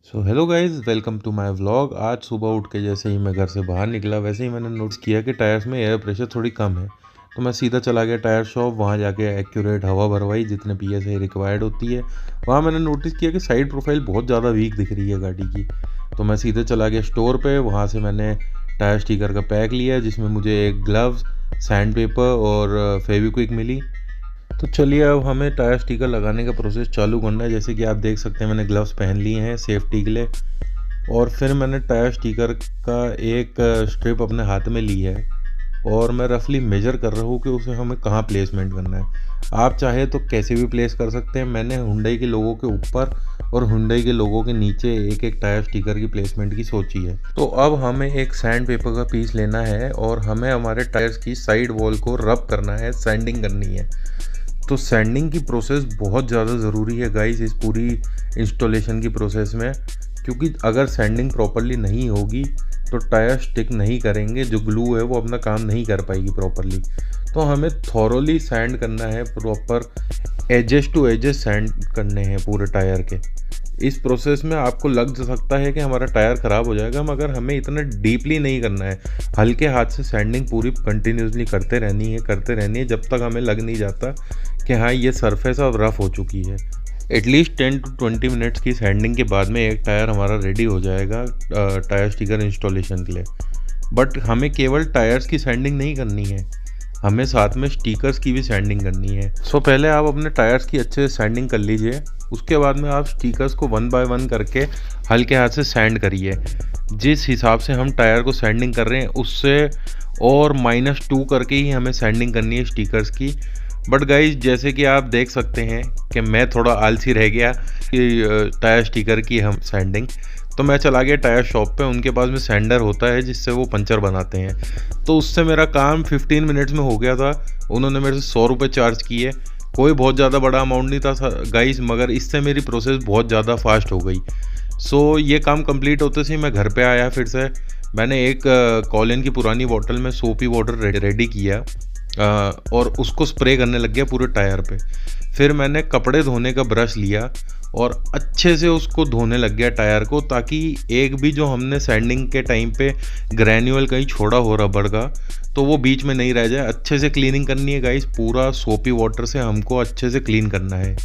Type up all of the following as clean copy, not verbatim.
So hello guys, welcome to my vlog. आज सुबह उठ के जैसे ही मैं घर से बाहर निकला वैसे ही मैंने नोटिस किया कि टायर्स में एयर प्रेशर थोड़ी कम है। तो मैं सीधा चला गया टायर शॉप, वहाँ जाके एक्यूरेट हवा भरवाई जितने PSI रिक्वायर्ड होती है। वहाँ मैंने नोटिस किया कि साइड प्रोफाइल बहुत ज़्यादा वीक दिख रही है गाड़ी की। तो मैं सीधे चला गया स्टोर पे, वहाँ से मैंने टायर स्टिकर का पैक लिया जिसमें मुझे एक ग्लव्स, सैंड पेपर और फेविक्विक मिली। तो चलिए अब हमें टायर स्टिकर लगाने का प्रोसेस चालू करना है। जैसे कि आप देख सकते हैं मैंने ग्लव्स पहन लिए हैं सेफ्टी के लिए, और फिर मैंने टायर स्टिकर का एक स्ट्रिप अपने हाथ में ली है और मैं रफली मेजर कर रहा हूँ कि उसे हमें कहाँ प्लेसमेंट करना है। आप चाहे तो कैसे भी प्लेस कर सकते हैं। मैंने हुंडई के लोगों के ऊपर और हुंडई के लोगों के नीचे एक एक टायर स्टिकर की प्लेसमेंट की सोची है। तो अब हमें एक सैंड पेपर का पीस लेना है और हमें हमारे टायर्स की साइड वॉल को रब करना है, सैंडिंग करनी है। तो सैंडिंग की प्रोसेस बहुत ज़्यादा ज़रूरी है गाइस इस पूरी इंस्टॉलेशन की प्रोसेस में, क्योंकि अगर सैंडिंग प्रॉपरली नहीं होगी तो टायर स्टिक नहीं करेंगे, जो ग्लू है वो अपना काम नहीं कर पाएगी प्रॉपरली। तो हमें थॉरोली सैंड करना है, proper edges to edges sand करने हैं पूरे टायर के। इस प्रोसेस में आपको लग सकता है कि हमारा टायर ख़राब हो जाएगा, मगर हमें इतना डीपली नहीं करना है। हल्के हाथ से सैंडिंग पूरी कंटिन्यूसली करते रहनी है जब तक हमें लग नहीं जाता कि हाँ ये सरफेस अब रफ़ हो चुकी है। एटलीस्ट 10 to 20 मिनट्स की सैंडिंग के बाद में एक टायर हमारा रेडी हो जाएगा टायर स्टिकर इंस्टॉलेशन के लिए। बट हमें केवल टायर्स की सैंडिंग नहीं करनी है, हमें साथ में स्टिकर्स की भी सैंडिंग करनी है। सो पहले आप अपने टायर्स की अच्छे से सैंडिंग कर लीजिए, उसके बाद में आप स्टिकर्स को 1 बाय 1 करके हल्के हाथ से सैंड करिए। जिस हिसाब से हम टायर को सैंडिंग कर रहे हैं उससे और -2 करके ही हमें सैंडिंग करनी है स्टिकर्स की। बट गाइज जैसे कि आप देख सकते हैं कि मैं थोड़ा आलसी रह गया कि टायर स्टिकर की हम सैंडिंग, तो मैं चला गया टायर शॉप पे। उनके पास में सैंडर होता है जिससे वो पंचर बनाते हैं। तो उससे मेरा काम 15 मिनट्स में हो गया था। उन्होंने मेरे से 100 रुपये चार्ज किए। कोई बहुत ज़्यादा बड़ा अमाउंट नहीं था गाइस, मगर इससे मेरी प्रोसेस बहुत ज़्यादा फास्ट हो गई। सो ये काम कंप्लीट होते से ही मैं घर पे आया। फिर से मैंने एक कॉलिन की पुरानी बॉटल में सोपी वाटर रेडी किया और उसको स्प्रे करने लग गया पूरे टायर पे। फिर मैंने कपड़े धोने का ब्रश लिया और अच्छे से उसको धोने लग गया टायर को, ताकि एक भी जो हमने सैंडिंग के टाइम पे ग्रैन्यूअल कहीं छोड़ा हो रबड़ का तो वो बीच में नहीं रह जाए। अच्छे से क्लीनिंग करनी है गाइस, पूरा सोपी वाटर से हमको अच्छे से क्लीन करना है,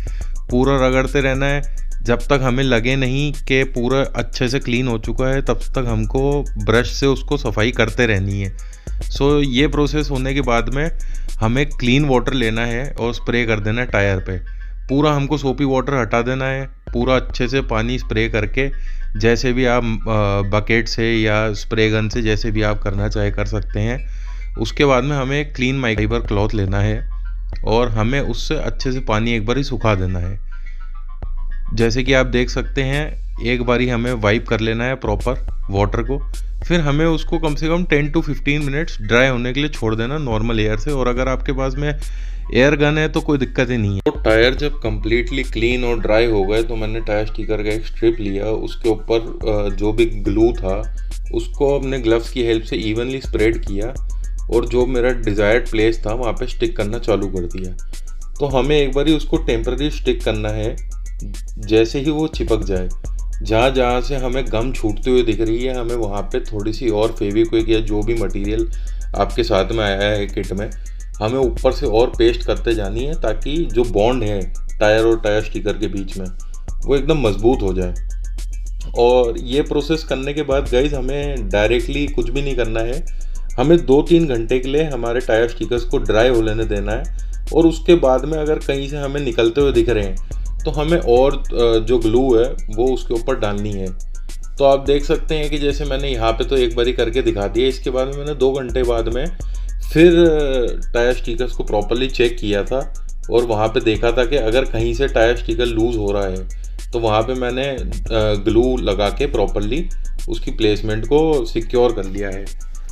पूरा रगड़ते रहना है जब तक हमें लगे नहीं कि पूरा अच्छे से क्लीन हो चुका है, तब तक हमको ब्रश से उसको सफाई करते रहनी है। सो ये प्रोसेस होने के बाद में हमें क्लीन वाटर लेना है और स्प्रे कर देना है टायर पे। पूरा हमको सोपी वाटर हटा देना है, पूरा अच्छे से पानी स्प्रे करके, जैसे भी आप बकेट से या स्प्रे गन से जैसे भी आप करना चाहे कर सकते हैं। उसके बाद में हमें एक क्लीन माइक्रोफाइबर क्लॉथ लेना है और हमें उससे अच्छे से पानी एक बार ही सुखा देना है। जैसे कि आप देख सकते हैं एक बारी हमें वाइप कर लेना है प्रॉपर वाटर को, फिर हमें उसको कम से कम 10 to 15 मिनट्स ड्राई होने के लिए छोड़ देना नॉर्मल एयर से। और अगर आपके पास में एयर गन है तो कोई दिक्कत ही नहीं है। तो टायर जब कम्प्लीटली क्लीन और ड्राई हो गए तो मैंने टायर स्टिकर का एक स्ट्रिप लिया, उसके ऊपर जो भी ग्लू था उसको अपने ग्लव्स की हेल्प से इवनली स्प्रेड किया और जो मेरा डिज़ायर्ड प्लेस था वहाँ पे स्टिक करना चालू कर दिया। तो हमें एक बारी उसको टेम्पररी स्टिक करना है, जैसे ही वो चिपक जाए, जहाँ जहाँ से हमें गम छूटते हुए दिख रही है हमें वहाँ पे थोड़ी सी और फेविक्विक या जो भी मटेरियल आपके साथ में आया है किट में, हमें ऊपर से और पेस्ट करते जानी है, ताकि जो बॉन्ड है टायर और टायर स्टिकर के बीच में वो एकदम मजबूत हो जाए। और ये प्रोसेस करने के बाद गाइज हमें डायरेक्टली कुछ भी नहीं करना है, हमें 2-3 घंटे के लिए हमारे टायर स्टिकर्स को ड्राई हो लेने देना है। और उसके बाद में अगर कहीं से हमें निकलते हुए दिख रहे हैं तो हमें और जो ग्लू है वो उसके ऊपर डालनी है। तो आप देख सकते हैं कि जैसे मैंने यहाँ पे तो एक बारी करके दिखा दिया, इसके बाद में मैंने 2 घंटे बाद में फिर टायर स्टिकर्स को प्रॉपरली चेक किया था और वहाँ पे देखा था कि अगर कहीं से टायर स्टिकर लूज़ हो रहा है तो वहाँ पे मैंने ग्लू लगा के प्रॉपरली उसकी प्लेसमेंट को सिक्योर कर लिया है।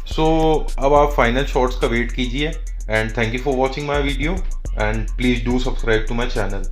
सो अब आप फाइनल शॉट्स का वेट कीजिए and thank you for watching my video and please do subscribe to my channel.